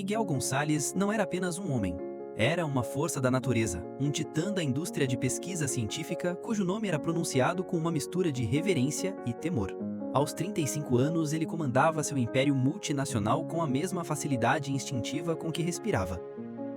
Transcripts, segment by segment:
Miguel Gonçalves não era apenas um homem. Era uma força da natureza, um titã da indústria de pesquisa científica cujo nome era pronunciado com uma mistura de reverência e temor. Aos 35 anos, ele comandava seu império multinacional com a mesma facilidade instintiva com que respirava.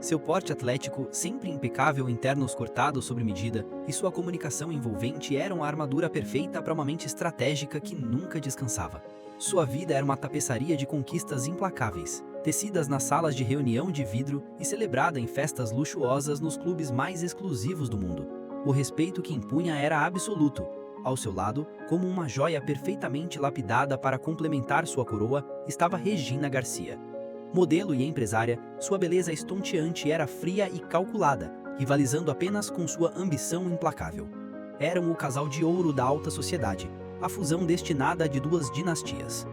Seu porte atlético, sempre impecável em ternos cortados sobre medida, e sua comunicação envolvente eram a armadura perfeita para uma mente estratégica que nunca descansava. Sua vida era uma tapeçaria de conquistas implacáveis, tecidas nas salas de reunião de vidro e celebrada em festas luxuosas nos clubes mais exclusivos do mundo. O respeito que impunha era absoluto. Ao seu lado, como uma joia perfeitamente lapidada para complementar sua coroa, estava Regina Garcia. Modelo e empresária, sua beleza estonteante era fria e calculada, rivalizando apenas com sua ambição implacável. Eram o casal de ouro da alta sociedade, a fusão destinada de duas dinastias.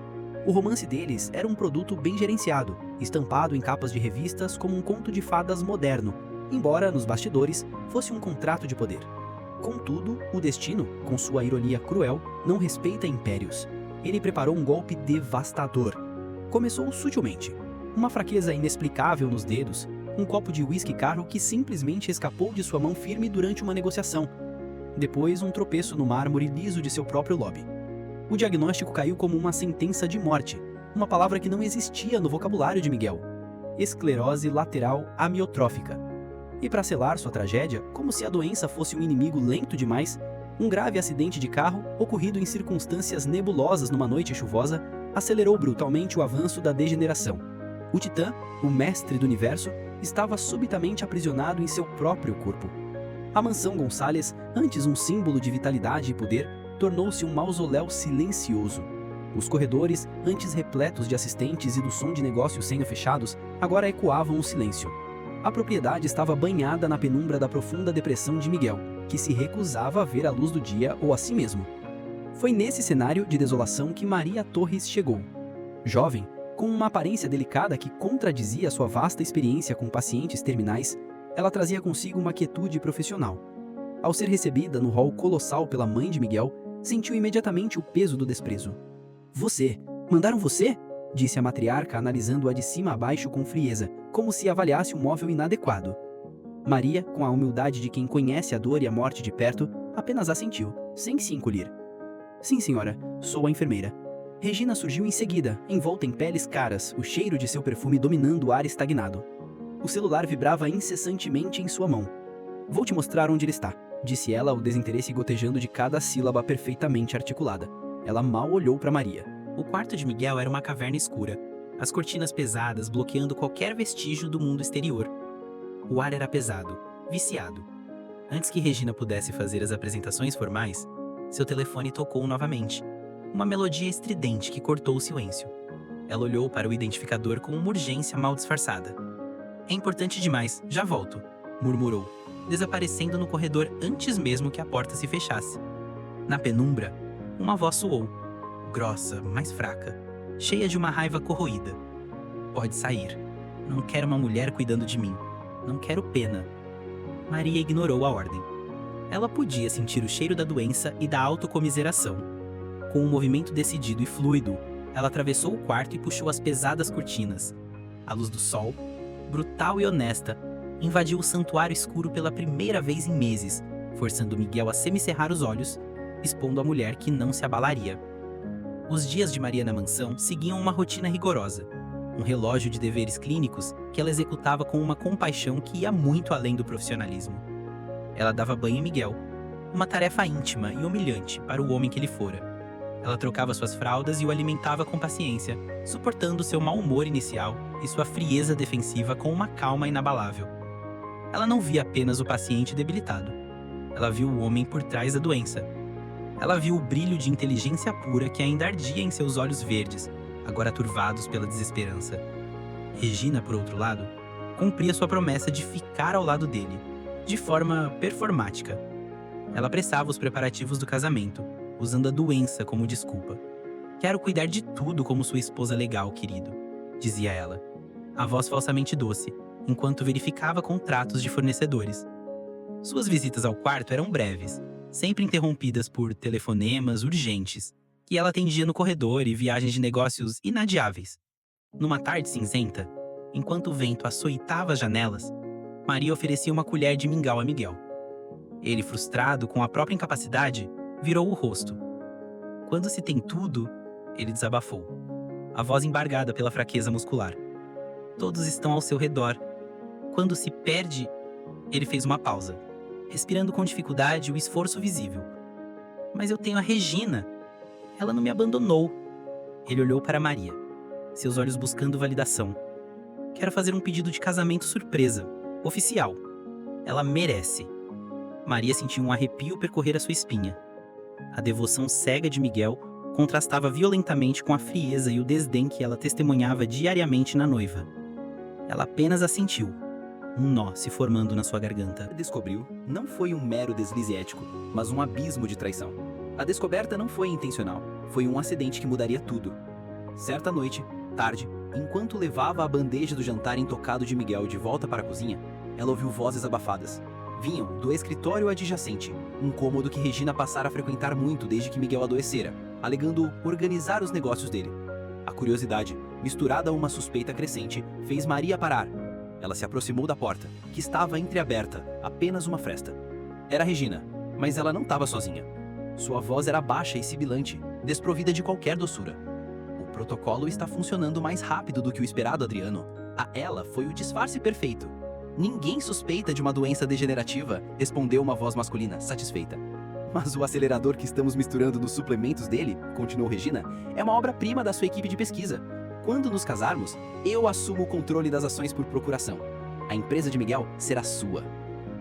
O romance deles era um produto bem gerenciado, estampado em capas de revistas como um conto de fadas moderno, embora, nos bastidores, fosse um contrato de poder. Contudo, o destino, com sua ironia cruel, não respeita impérios. Ele preparou um golpe devastador. Começou sutilmente. Uma fraqueza inexplicável nos dedos, um copo de uísque caro que simplesmente escapou de sua mão firme durante uma negociação. Depois, um tropeço no mármore liso de seu próprio lobby. O diagnóstico caiu como uma sentença de morte, uma palavra que não existia no vocabulário de Miguel. Esclerose lateral amiotrófica. E para selar sua tragédia, como se a doença fosse um inimigo lento demais, um grave acidente de carro, ocorrido em circunstâncias nebulosas numa noite chuvosa, acelerou brutalmente o avanço da degeneração. O titã, o mestre do universo, estava subitamente aprisionado em seu próprio corpo. A mansão Gonçalves, antes um símbolo de vitalidade e poder, tornou-se um mausoléu silencioso. Os corredores, antes repletos de assistentes e do som de negócios senha-fechados, agora ecoavam o silêncio. A propriedade estava banhada na penumbra da profunda depressão de Miguel, que se recusava a ver a luz do dia ou a si mesmo. Foi nesse cenário de desolação que Maria Torres chegou. Jovem, com uma aparência delicada que contradizia sua vasta experiência com pacientes terminais, ela trazia consigo uma quietude profissional. Ao ser recebida no hall colossal pela mãe de Miguel, sentiu imediatamente o peso do desprezo. "Você? Mandaram você?" disse a matriarca, analisando-a de cima a baixo com frieza, como se avaliasse um móvel inadequado. Maria, com a humildade de quem conhece a dor e a morte de perto, apenas assentiu, sem se encolher. "Sim, senhora, sou a enfermeira." Regina surgiu em seguida, envolta em peles caras, o cheiro de seu perfume dominando o ar estagnado. O celular vibrava incessantemente em sua mão. "Vou te mostrar onde ele está", disse ela, o desinteresse gotejando de cada sílaba perfeitamente articulada. Ela mal olhou para Maria. O quarto de Miguel era uma caverna escura, as cortinas pesadas bloqueando qualquer vestígio do mundo exterior. O ar era pesado, viciado. Antes que Regina pudesse fazer as apresentações formais, seu telefone tocou novamente. Uma melodia estridente que cortou o silêncio. Ela olhou para o identificador com uma urgência mal disfarçada. "É importante demais, já volto", murmurou, desaparecendo no corredor antes mesmo que a porta se fechasse. Na penumbra, uma voz soou, grossa, mais fraca, cheia de uma raiva corroída. "Pode sair. Não quero uma mulher cuidando de mim. Não quero pena." Maria ignorou a ordem. Ela podia sentir o cheiro da doença e da autocomiseração. Com um movimento decidido e fluido, ela atravessou o quarto e puxou as pesadas cortinas. A luz do sol, brutal e honesta, invadiu o santuário escuro pela primeira vez em meses, forçando Miguel a semicerrar os olhos, expondo a mulher que não se abalaria. Os dias de Maria na mansão seguiam uma rotina rigorosa, um relógio de deveres clínicos que ela executava com uma compaixão que ia muito além do profissionalismo. Ela dava banho em Miguel, uma tarefa íntima e humilhante para o homem que ele fora. Ela trocava suas fraldas e o alimentava com paciência, suportando seu mau humor inicial e sua frieza defensiva com uma calma inabalável. Ela não via apenas o paciente debilitado. Ela viu o homem por trás da doença. Ela viu o brilho de inteligência pura que ainda ardia em seus olhos verdes, agora turvados pela desesperança. Regina, por outro lado, cumpria sua promessa de ficar ao lado dele, de forma performática. Ela apressava os preparativos do casamento, usando a doença como desculpa. "Quero cuidar de tudo como sua esposa legal, querido", dizia ela, a voz falsamente doce, enquanto verificava contratos de fornecedores. Suas visitas ao quarto eram breves, sempre interrompidas por telefonemas urgentes, que ela atendia no corredor e viagens de negócios inadiáveis. Numa tarde cinzenta, Enquanto o vento açoitava as janelas, Maria oferecia uma colher de mingau a Miguel. Ele, frustrado com a própria incapacidade, virou o rosto. Quando se tem tudo, ele desabafou, a voz embargada pela fraqueza muscular. Todos estão ao seu redor. Quando se perde, ele fez uma pausa, respirando com dificuldade o esforço visível. Mas eu tenho a Regina. Ela não me abandonou. Ele olhou para Maria, seus olhos buscando validação. Quero fazer um pedido de casamento surpresa, oficial. Ela merece. Maria sentiu um arrepio percorrer a sua espinha. A devoção cega de Miguel contrastava violentamente com a frieza e o desdém que ela testemunhava diariamente na noiva. Ela apenas assentiu, um nó se formando na sua garganta. Descobriu não foi um mero deslize ético, mas um abismo de traição. A descoberta não foi intencional, foi um acidente que mudaria tudo. Certa noite, tarde, enquanto levava a bandeja do jantar intocado de Miguel de volta para a cozinha, ela ouviu vozes abafadas. Vinham do escritório adjacente, um cômodo que Regina passara a frequentar muito desde que Miguel adoecera, alegando organizar os negócios dele. A curiosidade, misturada a uma suspeita crescente, fez Maria parar. Ela se aproximou da porta, que estava entreaberta, apenas uma fresta. Era Regina, mas ela não estava sozinha. Sua voz era baixa e sibilante, desprovida de qualquer doçura. O protocolo está funcionando mais rápido do que o esperado, Adriano. A ela foi o disfarce perfeito. Ninguém suspeita de uma doença degenerativa, respondeu uma voz masculina, satisfeita. Mas o acelerador que estamos misturando nos suplementos dele, continuou Regina, é uma obra-prima da sua equipe de pesquisa. Quando nos casarmos, eu assumo o controle das ações por procuração. A empresa de Miguel será sua.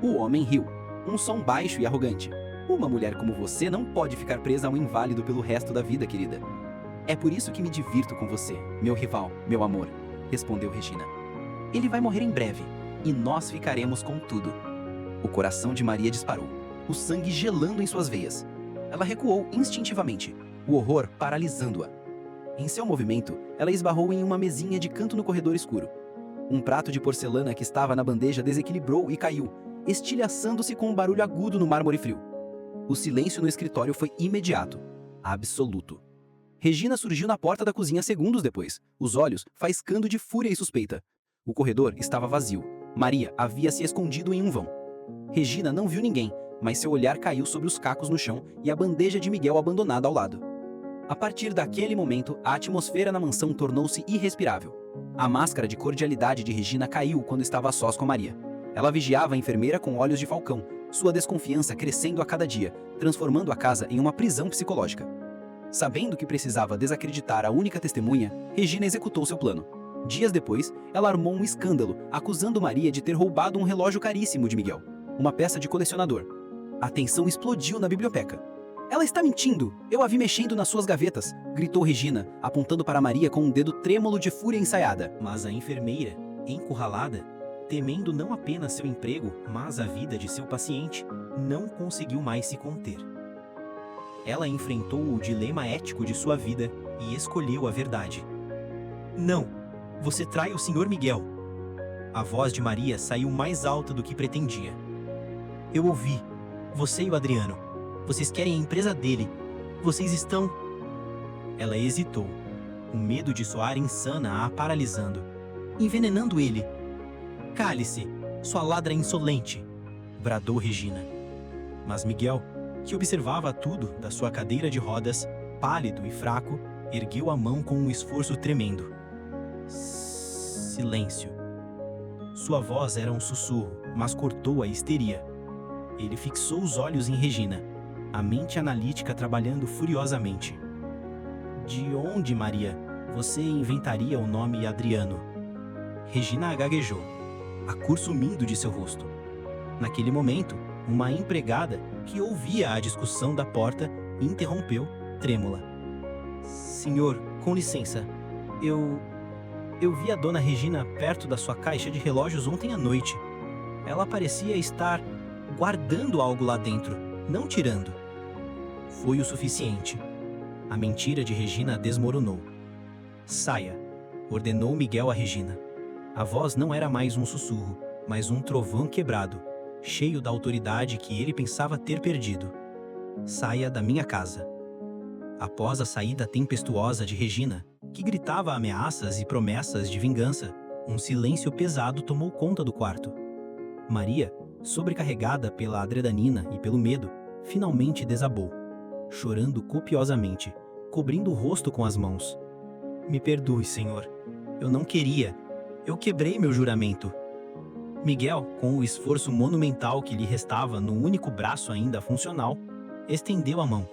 O homem riu, um som baixo e arrogante. Uma mulher como você não pode ficar presa a um inválido pelo resto da vida, querida. É por isso que me divirto com você, meu rival, meu amor, respondeu Regina. Ele vai morrer em breve, e nós ficaremos com tudo. O coração de Maria disparou, o sangue gelando em suas veias. Ela recuou instintivamente, o horror paralisando-a. Em seu movimento, ela esbarrou em uma mesinha de canto no corredor escuro. Um prato de porcelana que estava na bandeja desequilibrou e caiu, estilhaçando-se com um barulho agudo no mármore frio. O silêncio no escritório foi imediato, absoluto. Regina surgiu na porta da cozinha segundos depois, os olhos faiscando de fúria e suspeita. O corredor estava vazio. Maria havia se escondido em um vão. Regina não viu ninguém, mas seu olhar caiu sobre os cacos no chão e a bandeja de Miguel abandonada ao lado. A partir daquele momento, a atmosfera na mansão tornou-se irrespirável. A máscara de cordialidade de Regina caiu quando estava a sós com Maria. Ela vigiava a enfermeira com olhos de falcão, sua desconfiança crescendo a cada dia, transformando a casa em uma prisão psicológica. Sabendo que precisava desacreditar a única testemunha, Regina executou seu plano. Dias depois, ela armou um escândalo, acusando Maria de ter roubado um relógio caríssimo de Miguel, uma peça de colecionador. A tensão explodiu na biblioteca. Ela está mentindo! Eu a vi mexendo nas suas gavetas, gritou Regina, apontando para Maria com um dedo trêmulo de fúria ensaiada. Mas a enfermeira, encurralada, temendo não apenas seu emprego, mas a vida de seu paciente, não conseguiu mais se conter. Ela enfrentou o dilema ético de sua vida e escolheu a verdade. Não! Você trai o Sr. Miguel. A voz de Maria saiu mais alta do que pretendia. Eu ouvi. Você e o Adriano. Vocês querem a empresa dele. Vocês estão... Ela hesitou. O medo de soar insana a paralisando. Envenenando ele. Cale-se, sua ladra insolente, bradou Regina. Mas Miguel, que observava tudo da sua cadeira de rodas, pálido e fraco, ergueu a mão com um esforço tremendo. Silêncio. Sua voz era um sussurro, mas cortou a histeria. Ele fixou os olhos em Regina, a mente analítica trabalhando furiosamente. De onde, Maria, você inventaria o nome Adriano? Regina gaguejou, a cor sumindo de seu rosto. Naquele momento, uma empregada que ouvia a discussão da porta interrompeu, trêmula. Senhor, com licença, Eu vi a dona Regina perto da sua caixa de relógios ontem à noite. Ela parecia estar guardando algo lá dentro, não tirando. Foi o suficiente. A mentira de Regina desmoronou. Saia, ordenou Miguel a Regina. A voz não era mais um sussurro, mas um trovão quebrado, cheio da autoridade que ele pensava ter perdido. Saia da minha casa. Após a saída tempestuosa de Regina, que gritava ameaças e promessas de vingança, Um silêncio pesado tomou conta do quarto. Maria, sobrecarregada pela adrenalina e pelo medo, finalmente desabou, chorando copiosamente, cobrindo o rosto com as mãos. Me perdoe, Senhor. Eu não queria. Eu quebrei meu juramento. Miguel, com o esforço monumental que lhe restava no único braço ainda funcional, estendeu a mão.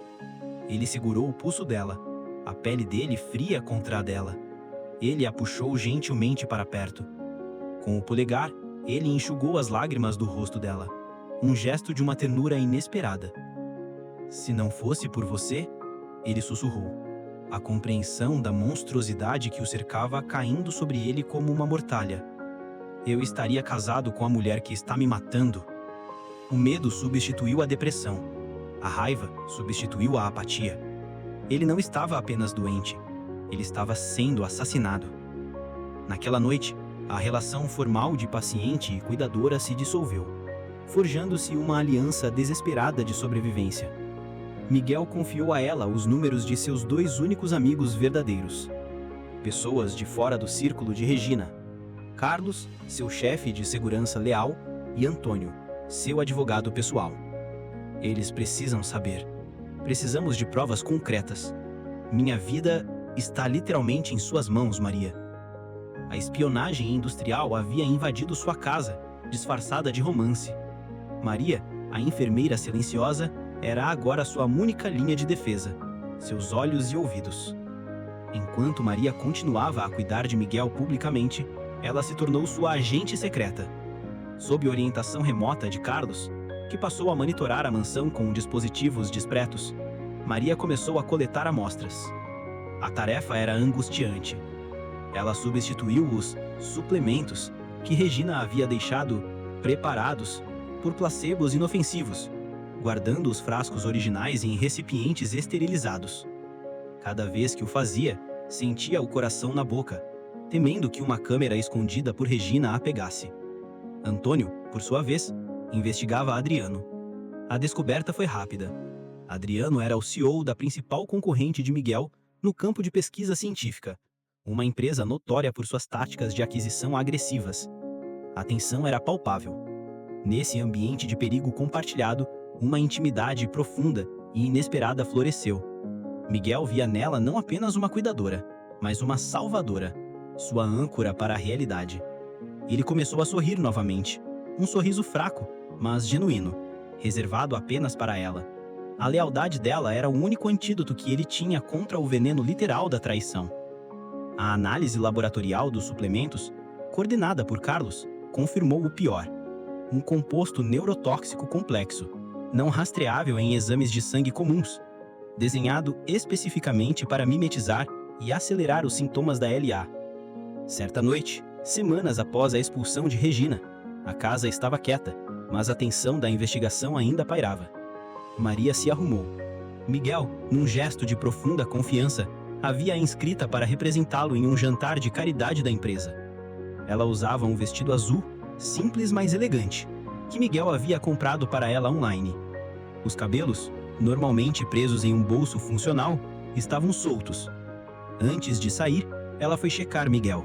Ele segurou o pulso dela, a pele dele fria contra a dela. Ele a puxou gentilmente para perto. Com o polegar, ele enxugou as lágrimas do rosto dela, um gesto de uma ternura inesperada. Se não fosse por você, ele sussurrou, a compreensão da monstruosidade que o cercava caindo sobre ele como uma mortalha. Eu estaria casado com a mulher que está me matando. O medo substituiu a depressão. A raiva substituiu a apatia. Ele não estava apenas doente, ele estava sendo assassinado. Naquela noite, a relação formal de paciente e cuidadora se dissolveu, forjando-se uma aliança desesperada de sobrevivência. Miguel confiou a ela os números de seus 2 únicos amigos verdadeiros. Pessoas de fora do círculo de Regina. Carlos, seu chefe de segurança leal, e Antônio, seu advogado pessoal. Eles precisam saber. Precisamos de provas concretas. Minha vida está literalmente em suas mãos, Maria. A espionagem industrial havia invadido sua casa, disfarçada de romance. Maria, a enfermeira silenciosa, era agora sua única linha de defesa, seus olhos e ouvidos. Enquanto Maria continuava a cuidar de Miguel publicamente, ela se tornou sua agente secreta. Sob orientação remota de Carlos, que passou a monitorar a mansão com dispositivos discretos, Maria começou a coletar amostras. A tarefa era angustiante. Ela substituiu os suplementos que Regina havia deixado preparados por placebos inofensivos, guardando os frascos originais em recipientes esterilizados. Cada vez que o fazia, sentia o coração na boca, temendo que uma câmera escondida por Regina a pegasse. Antônio, por sua vez, investigava Adriano. A descoberta foi rápida. Adriano era o CEO da principal concorrente de Miguel no campo de pesquisa científica, uma empresa notória por suas táticas de aquisição agressivas. A tensão era palpável. Nesse ambiente de perigo compartilhado, uma intimidade profunda e inesperada floresceu. Miguel via nela não apenas uma cuidadora, mas uma salvadora, sua âncora para a realidade. Ele começou a sorrir novamente, um sorriso fraco, mas genuíno, reservado apenas para ela. A lealdade dela era o único antídoto que ele tinha contra o veneno literal da traição. A análise laboratorial dos suplementos, coordenada por Carlos, confirmou o pior: um composto neurotóxico complexo, não rastreável em exames de sangue comuns, desenhado especificamente para mimetizar e acelerar os sintomas da LA. Certa noite, semanas após a expulsão de Regina, a casa estava quieta, mas a tensão da investigação ainda pairava. Maria se arrumou. Miguel, num gesto de profunda confiança, havia a inscrita para representá-lo em um jantar de caridade da empresa. Ela usava um vestido azul, simples mas elegante, que Miguel havia comprado para ela online. Os cabelos, normalmente presos em um bolso funcional, estavam soltos. Antes de sair, ela foi checar Miguel.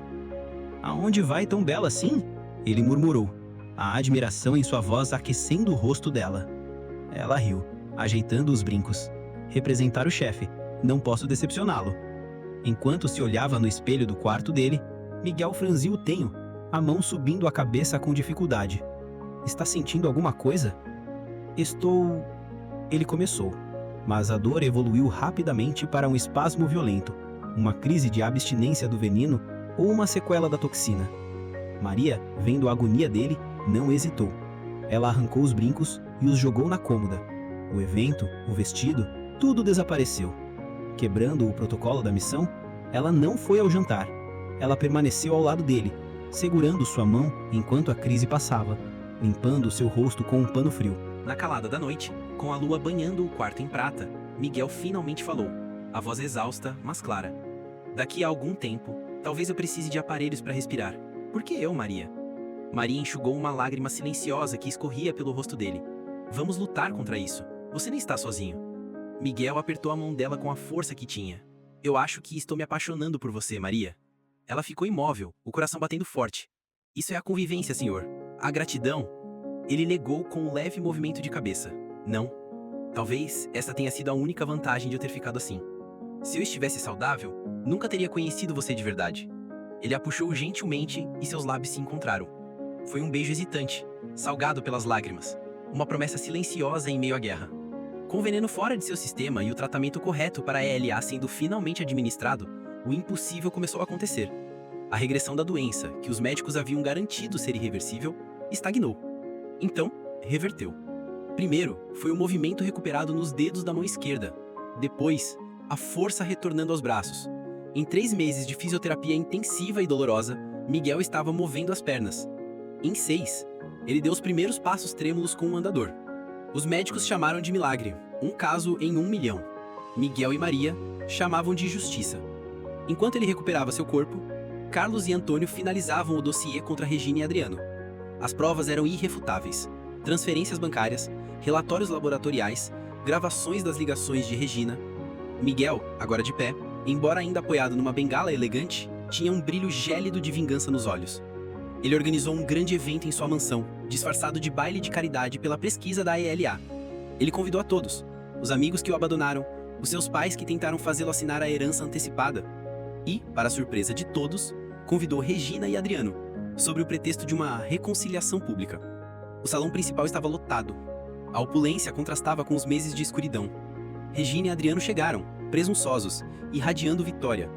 "Aonde vai tão bela assim?" ele murmurou, a admiração em sua voz aquecendo o rosto dela. Ela riu, ajeitando os brincos. "Representar o chefe. Não posso decepcioná-lo." Enquanto se olhava no espelho do quarto dele, Miguel franziu o tenho, a mão subindo a cabeça com dificuldade. "Está sentindo alguma coisa?" "Estou..." Ele começou, mas a dor evoluiu rapidamente para um espasmo violento, uma crise de abstinência do veneno ou uma sequela da toxina. Maria, vendo a agonia dele, não hesitou. Ela arrancou os brincos e os jogou na cômoda. O evento, o vestido, tudo desapareceu. Quebrando o protocolo da missão, ela não foi ao jantar. Ela permaneceu ao lado dele, segurando sua mão enquanto a crise passava, limpando seu rosto com um pano frio. Na calada da noite, com a lua banhando o quarto em prata, Miguel finalmente falou, a voz exausta, mas clara. "Daqui a algum tempo, talvez eu precise de aparelhos para respirar. Por que eu, Maria?" Maria enxugou uma lágrima silenciosa que escorria pelo rosto dele. "Vamos lutar contra isso. Você não está sozinho." Miguel apertou a mão dela com a força que tinha. "Eu acho que estou me apaixonando por você, Maria." Ela ficou imóvel, o coração batendo forte. Isso é a convivência, senhor. A gratidão. Ele negou com um leve movimento de cabeça. Não. Talvez essa tenha sido a única vantagem de eu ter ficado assim. Se eu estivesse saudável, nunca teria conhecido você de verdade. Ele a puxou gentilmente e seus lábios se encontraram. Foi um beijo hesitante, salgado pelas lágrimas. Uma promessa silenciosa em meio à guerra. Com o veneno fora de seu sistema e o tratamento correto para a ELA sendo finalmente administrado, o impossível começou a acontecer. A regressão da doença, que os médicos haviam garantido ser irreversível, estagnou. Então, reverteu. Primeiro, foi o movimento recuperado nos dedos da mão esquerda. Depois, a força retornando aos braços. Em 3 meses de fisioterapia intensiva e dolorosa, Miguel estava movendo as pernas. Em 6, ele deu os primeiros passos trêmulos com um andador. Os médicos chamaram de milagre, um caso em 1 milhão. Miguel e Maria chamavam de justiça. Enquanto ele recuperava seu corpo, Carlos e Antônio finalizavam o dossiê contra Regina e Adriano. As provas eram irrefutáveis. Transferências bancárias, relatórios laboratoriais, gravações das ligações de Regina. Miguel, agora de pé, embora ainda apoiado numa bengala elegante, tinha um brilho gélido de vingança nos olhos. Ele organizou um grande evento em sua mansão, disfarçado de baile de caridade pela pesquisa da ELA. Ele convidou a todos, os amigos que o abandonaram, os seus pais que tentaram fazê-lo assinar a herança antecipada. E, para a surpresa de todos, convidou Regina e Adriano, sob o pretexto de uma reconciliação pública. O salão principal estava lotado. A opulência contrastava com os meses de escuridão. Regina e Adriano chegaram, presunçosos, irradiando vitória.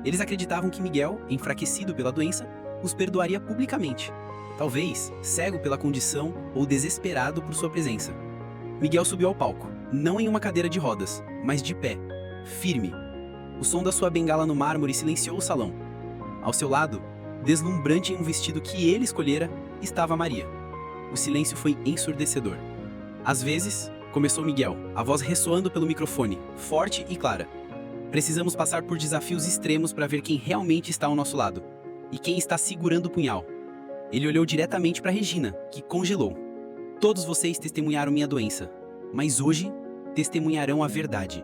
Eles acreditavam que Miguel, enfraquecido pela doença, os perdoaria publicamente, talvez cego pela condição ou desesperado por sua presença. Miguel subiu ao palco, não em uma cadeira de rodas, mas de pé, firme. O som da sua bengala no mármore silenciou o salão. Ao seu lado, deslumbrante em um vestido que ele escolhera, estava Maria. O silêncio foi ensurdecedor. Às vezes, começou Miguel, a voz ressoando pelo microfone, forte e clara. Precisamos passar por desafios extremos para ver quem realmente está ao nosso lado. E quem está segurando o punhal. Ele olhou diretamente para Regina, que congelou. Todos vocês testemunharam minha doença, mas hoje testemunharão a verdade.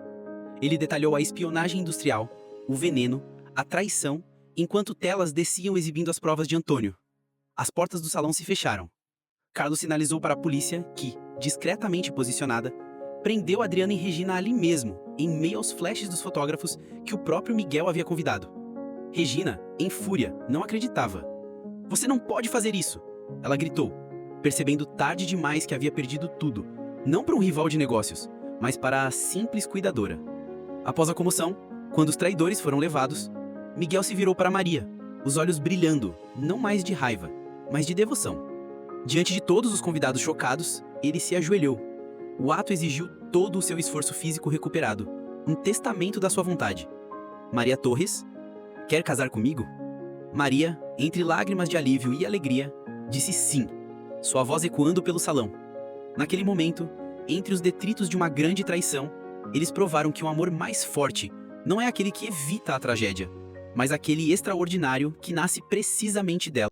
Ele detalhou a espionagem industrial, o veneno, a traição, enquanto telas desciam exibindo as provas de Antônio. As portas do salão se fecharam. Carlos sinalizou para a polícia que, discretamente posicionada, prendeu Adriano e Regina ali mesmo, em meio aos flashes dos fotógrafos que o próprio Miguel havia convidado. Regina, em fúria, não acreditava. "Você não pode fazer isso!" Ela gritou, percebendo tarde demais que havia perdido tudo, não para um rival de negócios, mas para a simples cuidadora. Após a comoção, quando os traidores foram levados, Miguel se virou para Maria, os olhos brilhando, não mais de raiva, mas de devoção. Diante de todos os convidados chocados, ele se ajoelhou. O ato exigiu todo o seu esforço físico recuperado, um testamento da sua vontade. "Maria Torres, quer casar comigo?" Maria, entre lágrimas de alívio e alegria, disse sim, sua voz ecoando pelo salão. Naquele momento, entre os detritos de uma grande traição, eles provaram que o amor mais forte não é aquele que evita a tragédia, mas aquele extraordinário que nasce precisamente dela.